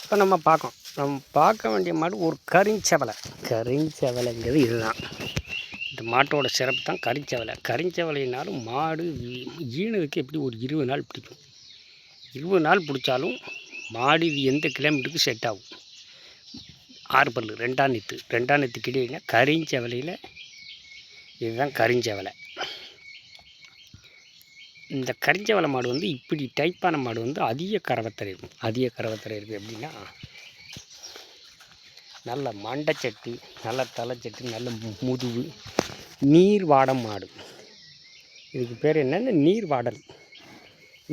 இப்போ நம்ம பார்க்க வேண்டிய மாடு ஒரு கரிஞ்சவலைங்கிறது இதுதான். இந்த மாட்டோட சிறப்பு தான் கரிஞ்சவலைனாலும் மாடு ஈனதுக்கு எப்படி ஒரு 20 நாள் பிடிக்கும். 20 நாள் பிடிச்சாலும் மாடு இது எந்த கிலோமீட்டருக்கு செட் ஆகும். 6 பல்லு 2ஆம் நெத்து கிடையாது. கரிஞ்சவலையில் இதுதான் கரிஞ்சவலை. இந்த கரிஞ்சவலை மாடு வந்து இப்படி டைப்பான மாடு வந்து அதிக கறவைத்தரை இருக்கும். எப்படின்னா நல்ல மண்டைச்சட்டு, நல்ல தலைச்சட்டு, நல்ல முதுகு, நீர்வாடம் மாடு. இதுக்கு பேர் என்னென்னு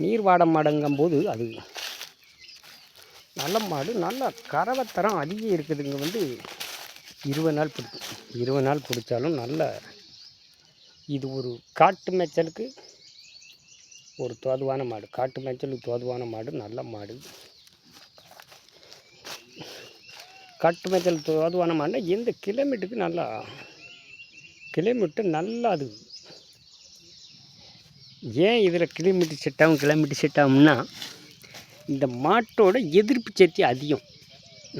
நீர்வாடம் மாடுங்கும்போது அது நல்ல மாடு. நல்ல கறவைத்தரம் அதிகம் இருக்குதுங்க. வந்து 20 நாள் பிடிக்கும். 20 நாள் பிடிச்சாலும் நல்ல இது ஒரு காட்டு மேய்ச்சலுக்கு ஒரு தோதுவான மாடு. நல்ல மாடு. காட்டு மேய்ச்சல் தோதுவான மாடுனா எந்த கிலோமீட்டருக்கு நல்லா அது. ஏன் இதில் கிலோமீட்டர் செட் ஆகும்னா இந்த மாட்டோட எதிர்ப்பு சக்தி அதிகம்.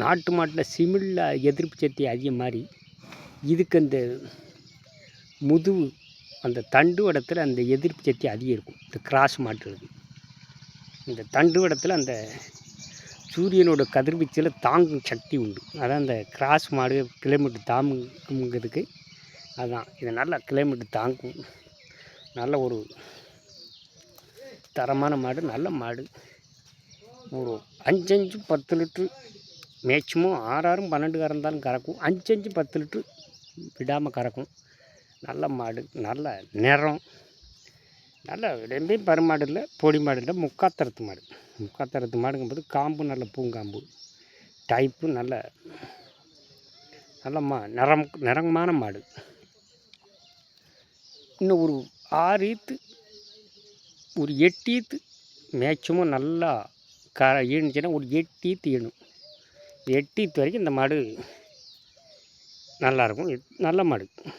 நாட்டு மாட்டில் சிமிழில் எதிர்ப்பு சக்தி அதிகம் மாதிரி இதுக்கு அந்த முதுகு அந்த தண்டு வடத்தில் அந்த எதிர்ப்பு சக்தி அதிகம் இருக்கும். இந்த கிராஸ் மாட்டுறது இந்த தண்டு வடத்தில் அந்த சூரியனோட கதிர்வீச்சில் தாங்கும் சக்தி உண்டு. அதான் இந்த கிராஸ் மாடு கிலோமீட்டர் தாங்குங்கிறதுக்கு அதுதான். இது நல்லா கிலோமீட்டர் தாங்கும். நல்ல ஒரு தரமான மாடு. நல்ல மாடு. ஒரு 5 10 லிட்ரு மேக்சிமம் 6 12 கறந்தாலும் கறக்கும். 5 10 லிட்ரு விடாமல் கறக்கும். நல்ல மாடு. நல்ல நிறம். நல்ல ரெண்டையும் பருமாடு இல்லை, பொடி மாடு இல்லை, முக்காத்தரத்து மாடுங்கும்போது காம்பு நல்ல பூங்காம்பு டைப்பு. நல்ல நிறமான மாடு. இன்னும் ஒரு 6 ஈத்து ஒரு 8 ஈத்து மேக்சிமம் நல்லா ஈனுச்சுன்னா ஒரு 8 ஈத்து ஈனும். 8 ஈத்து வரைக்கும் இந்த மாடு நல்லாயிருக்கும். நல்ல மாடு.